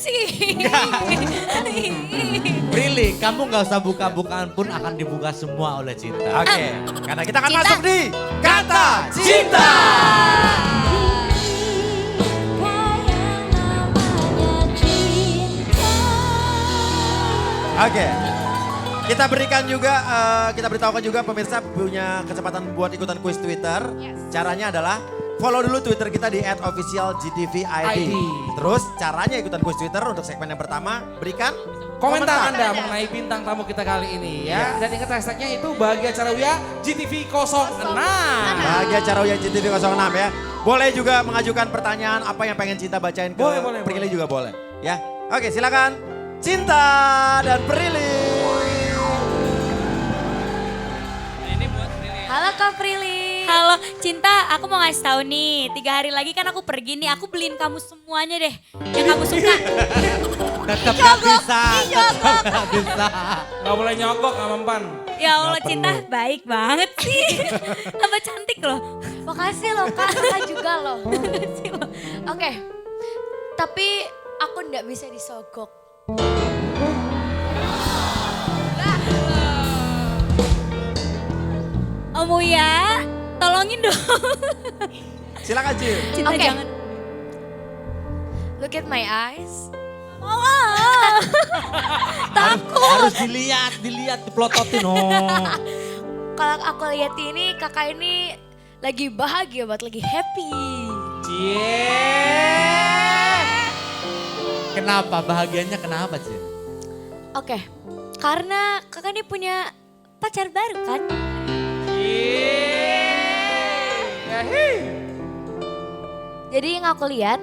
sih? Prilly, kamu gak usah buka-bukaan pun akan dibuka semua oleh cinta. Oke, karena kita akan Cinta. masuk di Kata Cinta. Oke. Kita berikan juga, kita beritahukan juga pemirsa punya kesempatan buat ikutan kuis Twitter. Caranya adalah follow dulu Twitter kita di @officialgtvid. Terus caranya ikutan kuis Twitter untuk segmen yang pertama, berikan Komentar Anda mengenai bintang tamu kita kali ini ya. Dan ingat hashtagnya itu Bahagia Carawya GTV 06. Bahagia Carawya GTV 06 ya. Boleh juga mengajukan pertanyaan apa yang pengen Cinta bacain ke Boleh, Prilly juga boleh. Ya, oke silakan Cinta dan Prilly. Halo Kak Prilly. Halo Cinta, aku mau ngasih tahu nih. 3 hari lagi kan aku pergi nih, aku beliin kamu semuanya deh. Yang kamu suka. Tetap gak bisa, tetap gak bisa. Gak boleh nyogok gak mempan. Ya Allah Cinta, baik banget sih. Tambah cantik loh. Makasih loh Kak, Kakak juga loh. Makasih loh. Oke, tapi aku nggak bisa disogok. Om Uya, tolongin dong. Silakan Cil. Cinta Oke. jangan. Look at my eyes. Oh, Harus dilihat, dipelototin. Oh. Kalau aku lihat ini kakak ini lagi bahagia banget, lagi happy. Kenapa? Bahagianya kenapa sih? Oke, karena kakak ini punya pacar baru kan? Jadi yang aku lihat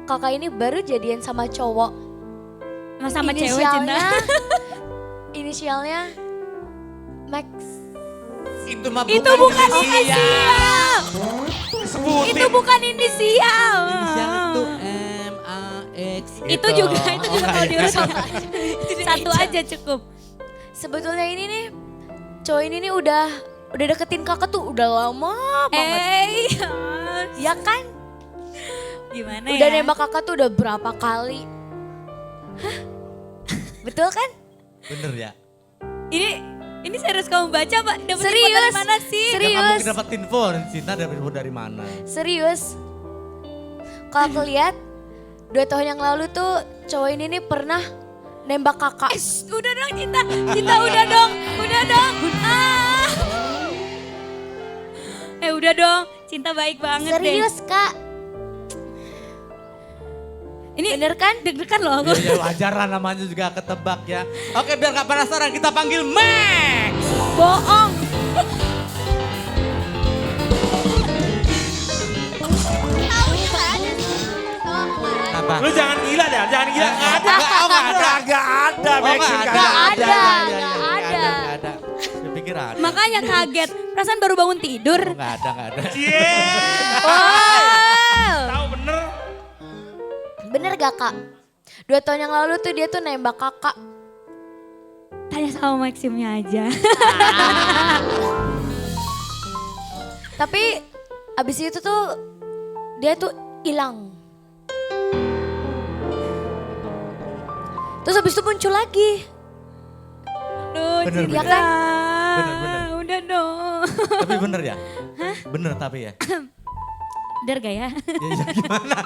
kakak ini baru jadian sama cowok. sama cewek Cinta. Inisialnya Max. Itu mah Itu bukan inisial. inisial. Itu bukan inisial. Inisial itu MAX. Itu juga kalau diurut satu aja cukup. Sebetulnya ini nih cowok ini nih udah deketin kakak tuh udah lama banget. Ya kan? Gimana Udah ya? nembak kakak tuh udah berapa kali. Hah? Betul kan? Bener ya? Ini serius kamu baca Pak? Dapet info Serius. dari mana sih? Serius. Ya, kamu dapat info, Cinta dapat info dari mana? Serius. Kalau aku lihat 2 tahun yang lalu tuh cowok ini nih pernah nembak kakak. Udah dong Cinta, Cinta udah dong. Ah. Udah dong, Cinta baik banget Serius Kak. Ini Bener kan? deg-degan loh aku. Ya wajar lah namanya juga ketebak ya. Oke biar gak penasaran kita panggil Max. Bohong. Apa? Lu jangan gila dah, jangan gila. Gak ada. Gak ada, Maxin Nggak kagak ada. Iya, iya, Nggak iya, ada. nggak ada. Saya pikir ada. Makanya kaget. Perasaan baru bangun tidur. Oh, nggak ada. Wow. Tahu bener. Bener gak Kak? 2 tahun yang lalu tuh dia tuh nembak kakak. Tanya sama Maximnya aja. Tapi abis itu tuh dia tuh hilang. Terus abis itu muncul lagi. Aduh, Bener, Cinta. bener. Bener. Udah dong. Tapi bener ya? Bener tapi ya? Bener gak ya? Ya gimana?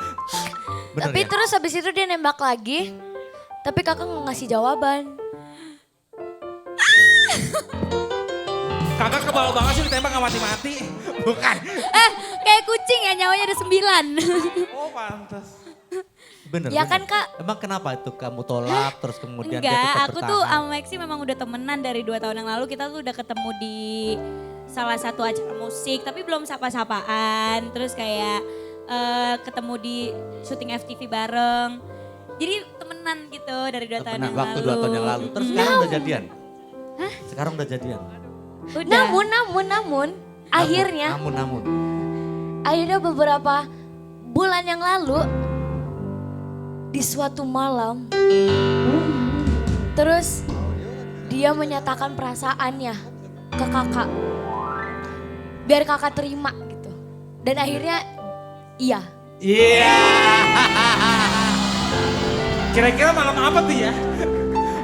Bener Tapi ya? terus abis itu dia nembak lagi. Tapi kakak nggak ngasih jawaban. Kakak kebawa banget sih ditembak gak mati-mati. Bukan. Kayak kucing ya nyawanya ada 9. Oh pantas. Bener. Ya bener. kan, Kak? Emang kenapa itu kamu tolak terus kemudian dia Enggak, tetap aku tuh bertahan? sama Maxi memang udah temenan dari 2 tahun yang lalu. Kita tuh udah ketemu di salah satu acara musik, tapi belum sapa-sapaan. Terus kayak ketemu di syuting FTV bareng. Jadi temenan gitu dari 2 tahun Temenan yang waktu lalu. 2 tahun yang lalu. Terus sekarang udah jadian? Sekarang udah jadian? Udah. Namun, akhirnya Namun. beberapa bulan yang lalu di suatu malam terus dia menyatakan perasaannya ke kakak biar kakak terima gitu dan akhirnya iya. Iya. Kira-kira malam apa tuh ya?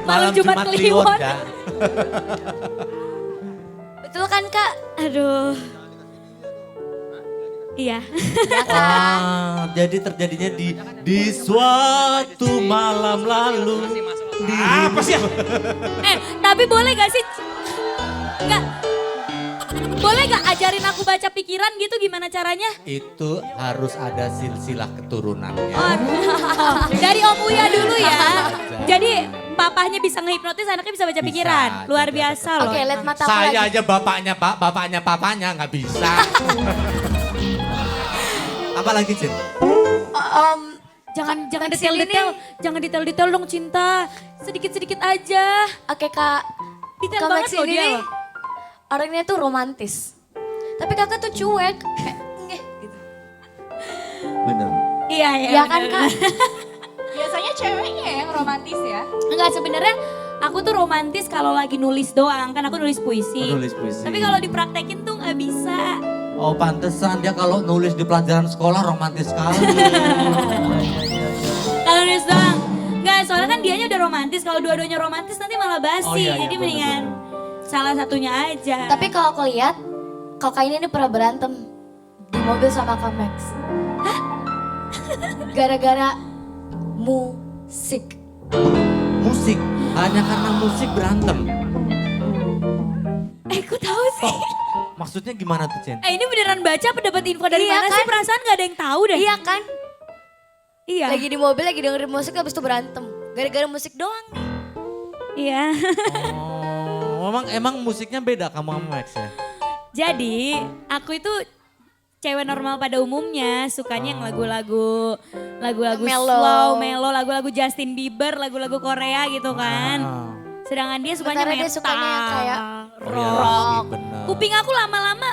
Malam Jumat Kliwon. ya. Betul kan Kak? Aduh. Iya. Wah, jadi terjadinya di suatu malam lalu. Apa sih ya? Tapi boleh gak sih? Enggak. Boleh gak ajarin aku baca pikiran gitu gimana caranya? Itu harus ada silsilah keturunannya. Dari Om Uya dulu ya. Jadi papahnya bisa ngehipnotis, anaknya bisa baca Bisa, pikiran. Luar jadi biasa loh. Oke, lihat mata aku Saya lagi. aja bapaknya papanya nggak bisa. Apalagi Cin? Jangan Sini detail-detail, nih. jangan detail-detail dong Cinta. Sedikit-sedikit aja. Oke Kak, Detail Kak banget Maxi loh ini dia nih loh. orangnya tuh romantis. Tapi kakak tuh cuek. Kayak, ngeh gitu. Bener. Iya, Iya kan bener. Kak? Biasanya ceweknya yang romantis ya. Enggak, sebenarnya aku tuh romantis kalau lagi nulis doang. Kan aku nulis puisi. Nulis puisi. Tapi kalau dipraktekin tuh nggak bisa. Oh pantesan dia kalau nulis di pelajaran sekolah romantis sekali. Kalau nulis doang. Enggak, soalnya kan dianya udah romantis. Kalau dua-duanya romantis nanti malah basi. Oh, iya, iya, Jadi bener, mendingan salah satunya aja. Tapi kalau aku lihat, kakak ini nih pernah berantem di mobil sama Kak Max. Gara-gara musik. Musik, hanya karena musik berantem. Kok tahu sih? Maksudnya gimana tuh Cin? Ini beneran baca apa dapat info dari Iya mana kan? sih? Perasaan gak ada yang tahu deh. Iya kan? Iya. Lagi di mobil, lagi dengerin musik, habis itu berantem. Gara-gara musik doang. Iya. Oh, emang musiknya beda kamu sama Max ya? Jadi aku itu cewek normal pada umumnya sukanya yang lagu-lagu Mellow. slow, mellow, lagu-lagu Justin Bieber, lagu-lagu Korea gitu kan. Ah. Sedangkan dia sukanya Sementara dia metal, sukanya yang kayak Oh iya, rock. bener. Kuping aku lama-lama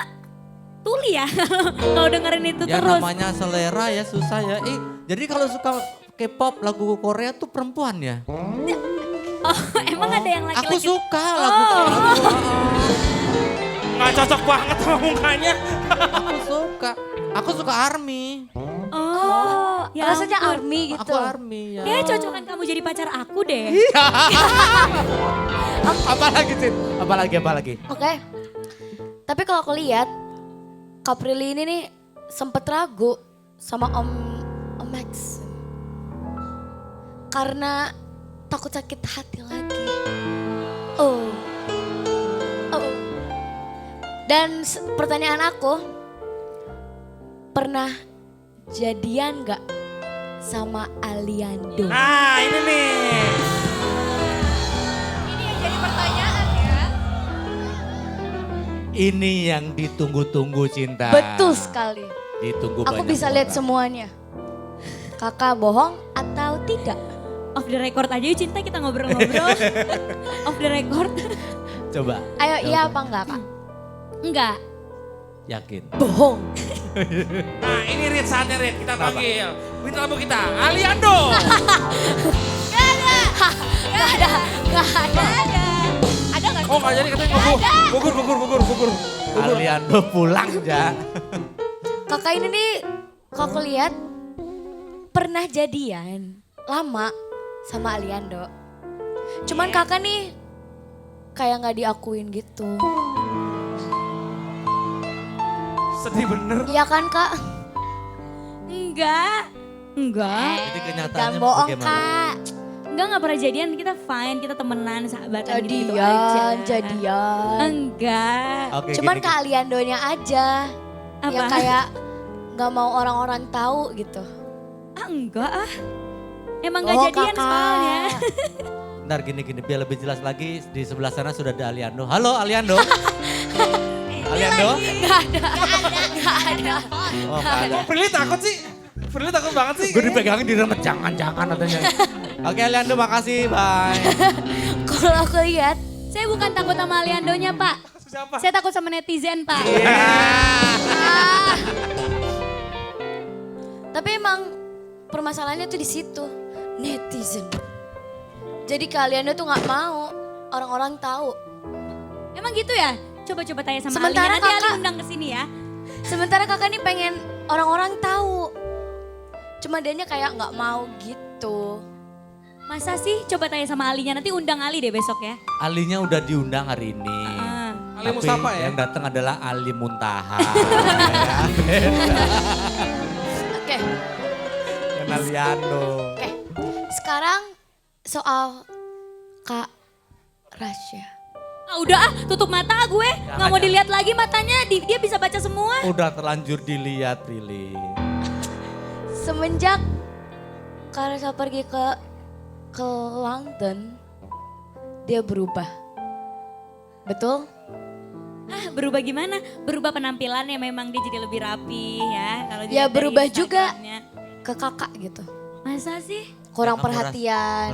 tuli ya kalau dengerin itu Ya terus. namanya selera ya susah ya. Jadi kalau suka K-pop lagu Korea tuh perempuan ya? Oh, emang ada yang Aku laki-laki? suka lagu Oh. Nggak cocok banget sama mukanya. Aku suka ARMY. Oh, ya Rasanya ampun. army gitu. Aku ARMY ya. Kayaknya cocokan kamu jadi pacar aku deh. Apalagi Cin? Apalagi? Oke. Tapi kalau aku lihat, Kak Prilly ini nih sempet ragu sama Om Max. Karena takut sakit hati lagi. Oh. Dan pertanyaan aku, pernah jadian gak sama Aliando? Nah ini nih. Ini yang jadi pertanyaan ya. Ini yang ditunggu-tunggu Cinta. Betul sekali. Ditunggu Aku banyak bisa lihat orang. semuanya. Kakak bohong atau tidak? Off the record aja yuk Cinta, kita ngobrol-ngobrol. Off the record. Coba. Ayo iya apa enggak Kak? Enggak. Yakin. Bohong. Nah ini Rit saatnya Rit, kita panggil. Bintang tamu kita, Aliando. Gak ada. Ada nggak sih? Oh nggak jadi katanya gugur. Aliando pulang ya. Kakak ini nih kalau aku lihat pernah jadian lama sama Aliando. Cuman kakak nih kayak nggak diakuin gitu. Sedih bener. Iya kan Kak? Enggak. Jadi kenyataannya Jangan bohong bagaimana? Kak. Enggak pernah jadian, kita fine, kita temenan, sahabatan gitu aja. Jadian. Enggak. Oke, Cuman gini, Kak Aliandonya aja yang Apa? kayak nggak mau orang-orang tahu gitu. Enggak ah. Emang Oh, gak jadian Kakak. soalnya. Ntar gini biar lebih jelas lagi di sebelah sana sudah ada Aliando. Halo Aliando. Aliando? Nggak ada. Oh nggak ada. Kok Prilly takut sih? Prilly takut banget sih. Gue dipegangin di remet jangan katanya. Oke Aliando makasih bye. Kalau aku lihat Saya bukan takut sama Aliandonya Pak. Siapa? Saya takut sama netizen Pak. Tapi emang permasalahannya tuh di situ, netizen. Jadi kalian tuh nggak mau orang-orang tahu. Emang gitu ya? Coba-coba tanya sama Sementara Ali. Nanti Ali kakak- undang ke sini ya. Sementara kakak nih pengen orang-orang tahu. Cuma dianya kayak nggak mau gitu. Masa sih? Coba tanya sama Alinya, nanti undang Ali deh besok ya. Alinya udah diundang hari ini. Ali Mustafa ya? Yang datang adalah Ali Muntaha. Oke, Dan Aliando. oke. Sekarang soal Kak Rasya. Ah udah ah, tutup mata gue. Nggak mau jangan. dilihat lagi matanya, dia bisa baca semua. Udah terlanjur dilihat, Prilly. Semenjak Kak Rasya pergi ke London, dia berubah. Betul? Ah berubah gimana? Berubah penampilannya memang dia jadi lebih rapi ya. Kalau Ya dilihat dari berubah juga Instagramnya. ke kakak gitu. Masa sih? Kurang Ya, kamu perhatian.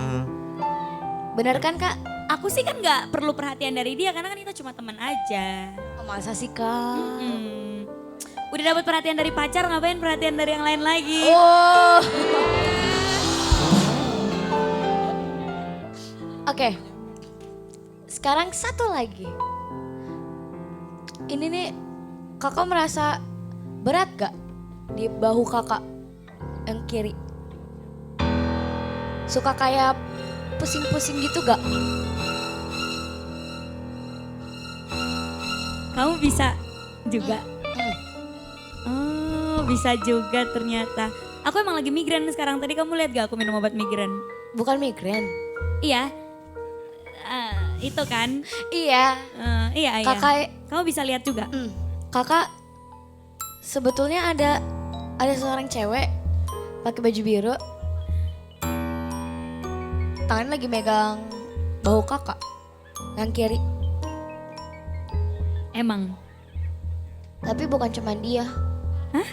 Bener kan Kak? Aku sih kan nggak perlu perhatian dari dia karena kan kita cuma teman aja. Oh, masa sih Kak? Udah dapat perhatian dari pacar, ngapain perhatian dari yang lain lagi? Oh. Oke. Sekarang satu lagi. Ini nih kakak merasa berat gak di bahu kakak yang kiri? Suka kayak pusing-pusing gitu gak? Kamu bisa juga? Oh bisa juga ternyata. Aku emang lagi migrain sekarang, tadi kamu lihat gak aku minum obat migrain? Bukan migrain. Iya. Itu kan? Iya. Iya. Kakak, Kamu bisa lihat juga? kakak sebetulnya ada seorang cewek pakai baju biru. Tangan lagi megang bahu kakak yang kiri. Emang? Tapi bukan cuma dia. Hah?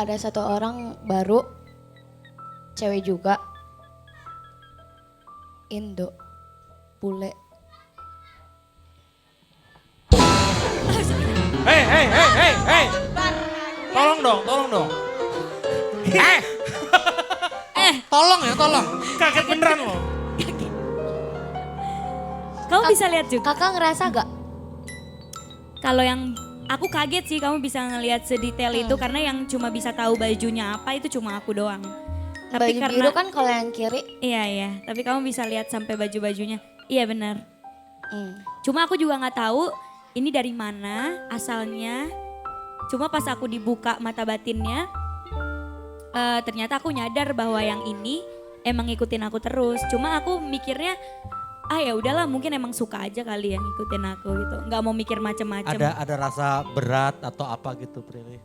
Ada satu orang baru, cewek juga. Indo, bule. Hei. Tolong dong. Tolong ya, tolong. Kaget beneran loh. Kamu bisa lihat juga? Kakak ngerasa gak? Kalau yang aku kaget sih kamu bisa ngelihat sedetail itu karena yang cuma bisa tahu bajunya apa itu cuma aku doang. Tapi Baju karena biru kan kalau yang kiri. iya, tapi kamu bisa lihat sampai baju-bajunya. Iya benar. Hmm. Cuma aku juga nggak tahu ini dari mana asalnya. Cuma pas aku dibuka mata batinnya, ternyata aku nyadar bahwa yang ini emang ngikutin aku terus. Cuma aku mikirnya, ya udahlah mungkin emang suka aja kali ya ngikutin aku gitu. Nggak mau mikir macem-macem. Ada rasa berat atau apa gitu, Prilly?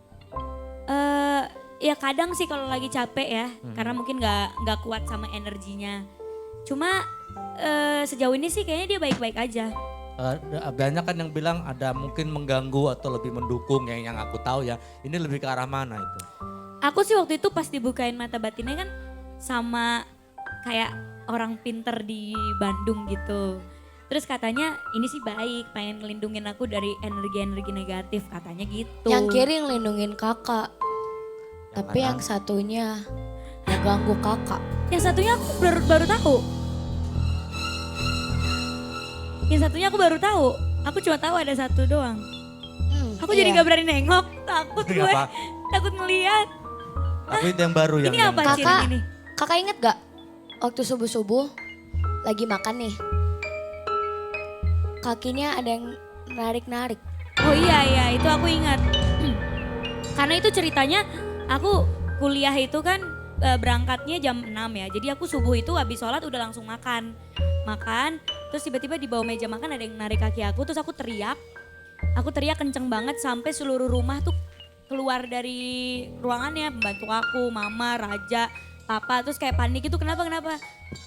Ya kadang sih kalau lagi capek ya, karena mungkin nggak kuat sama energinya. Cuma sejauh ini sih kayaknya dia baik-baik aja. Banyak kan yang bilang ada mungkin mengganggu atau lebih mendukung yang aku tahu ya. Ini lebih ke arah mana itu? Aku sih waktu itu pas dibukain mata batinnya kan sama kayak orang pinter di Bandung gitu. Terus katanya ini sih baik, pengen ngelindungin aku dari energi-energi negatif katanya gitu. Yang kiri ngelindungin kakak. Tapi yang satunya ngeganggu kakak. Yang satunya aku baru tahu. Yang satunya aku baru tahu. Aku cuma tahu ada satu doang. Aku jadi iya. gak berani nengok, takut gue. Kenapa? Takut ngeliat. Tapi itu yang baru Ini apa sih Kakak, ini? kakak inget gak? Waktu subuh-subuh lagi makan nih. Kakinya ada yang narik-narik. Oh iya, itu aku ingat. Karena itu ceritanya aku kuliah itu kan berangkatnya jam 6 ya. Jadi aku subuh itu habis sholat udah langsung makan. Terus tiba-tiba di bawah meja makan ada yang narik kaki aku. Terus aku teriak. Aku teriak kenceng banget sampai seluruh rumah tuh keluar dari ruangannya. Pembantu aku, mama, Raja, papa. Terus kayak panik itu kenapa.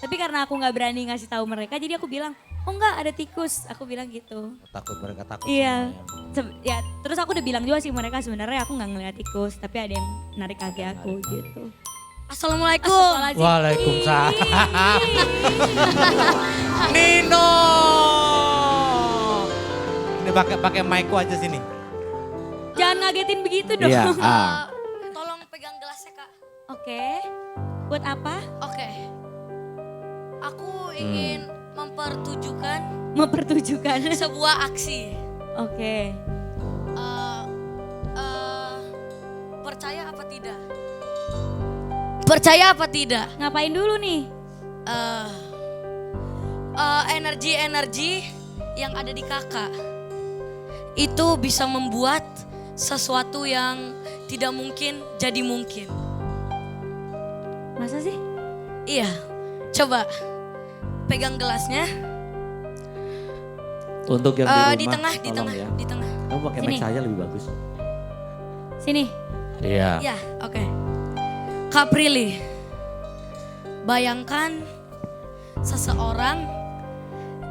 Tapi karena aku gak berani ngasih tahu mereka jadi aku bilang, oh enggak ada tikus. Aku bilang gitu. Takut mereka takut. Iya. semuanya. Ya, terus aku udah bilang juga sih mereka sebenarnya aku nggak ngeliat tikus, tapi ada yang narik kaki aku gitu. Assalamualaikum. Astagfirullahaladzim. Waalaikumsalam. Ih. Nino. Ini pakai mic-ku aja sini. Jangan ngagetin begitu dong. Iya. Tolong pegang gelasnya kak. Oke. Buat apa? Oke. Aku ingin mempertujukan Mempertujukan. sebuah aksi. Oke. Percaya apa tidak? Percaya apa tidak? Ngapain dulu nih? Energi-energi yang ada di kakak itu bisa membuat sesuatu yang tidak mungkin jadi mungkin. Masa sih? Iya, coba pegang gelasnya. Untuk yang di rumah, Di tengah, di tolong tengah, ya. di tengah. Kamu pakai Sini. mic saya lebih bagus. Sini. Iya. Ya, oke. Kak Prilly, bayangkan seseorang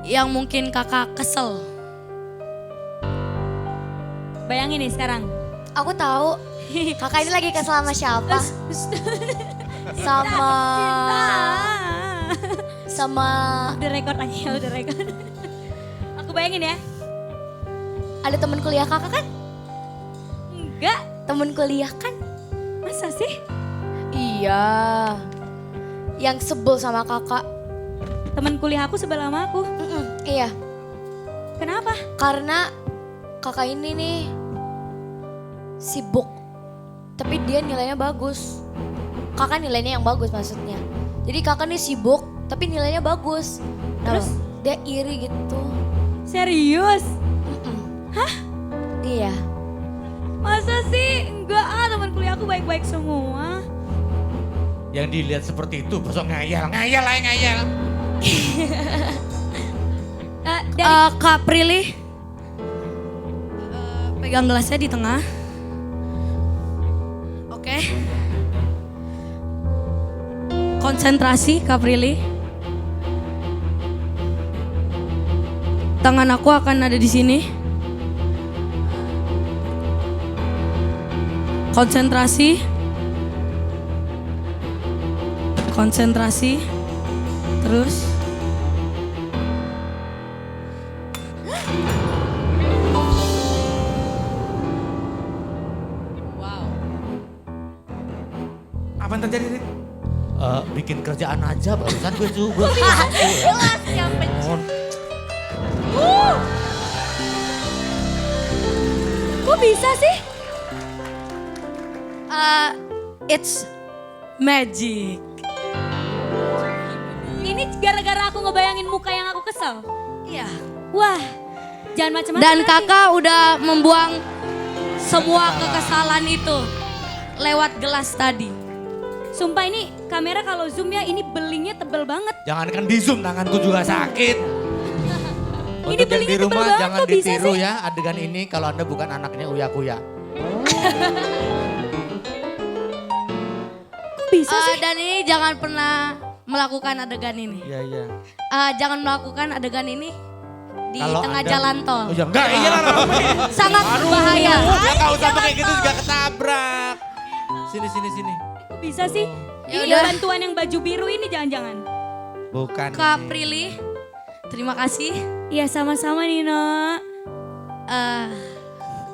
yang mungkin kakak kesel. Bayangin nih sekarang. Aku tahu kakak ini lagi kesel sama siapa? Sama Udah record lagi ya, udah record. Aku bayangin ya. ada teman kuliah kakak kan? Enggak. Temen kuliah kan? Masa sih? Iya. Yang sebel sama kakak. Temen kuliah aku sebelah sama aku. Iya. Kenapa? Karena kakak ini nih sibuk. Tapi dia nilainya bagus. Kakak nilainya yang bagus maksudnya. Jadi kakak nih sibuk tapi nilainya bagus. Nah, Terus? dia iri gitu. Serius? Hah? Iya. Masa sih? Enggak teman kuliah aku baik-baik semua. Yang dilihat seperti itu, besok ngayal lah ngayal. Kak Prilly, pegang gelasnya di tengah. Oke. Konsentrasi Kak Prilly. Tangan aku akan ada di sini. Konsentrasi. Konsentrasi. Terus. Apa yang terjadi, Rit? Bikin kerjaan aja barusan gue juga. Jelas yang pencet. Kok bisa sih? It's magic. Ini gara-gara aku ngebayangin muka yang aku kesel. Iya. Wah, jangan macam-macam. Dan nanti. kakak udah membuang semua kekesalan itu lewat gelas tadi. Sumpah ini kamera kalau zoom ya ini belingnya tebel banget. Jangankan di zoom, tanganku juga sakit. Ini Untuk yang belingnya di tebel rumah banget, jangan kok bisa ditiru sih? ya adegan ini kalau Anda bukan anaknya Uya Kuya. Kok bisa sih? Dan ini jangan pernah melakukan adegan ini. Iya, iya. Jangan melakukan adegan ini di Kalau tengah Anda- jalan tol. Oh ya enggak, Iya lah, Sangat berbahaya. ya nggak usah pakai gitu juga ketabrak. Sini, sini, sini. Kok bisa sih? Ya Ini udah. bantuan yang baju biru ini jangan-jangan. Bukan Kak ini. Prilly, terima kasih. Iya sama-sama Nino.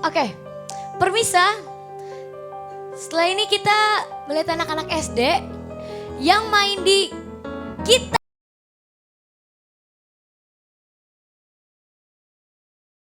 Oke, permisa. Setelah ini kita melihat anak-anak SD yang main di kita.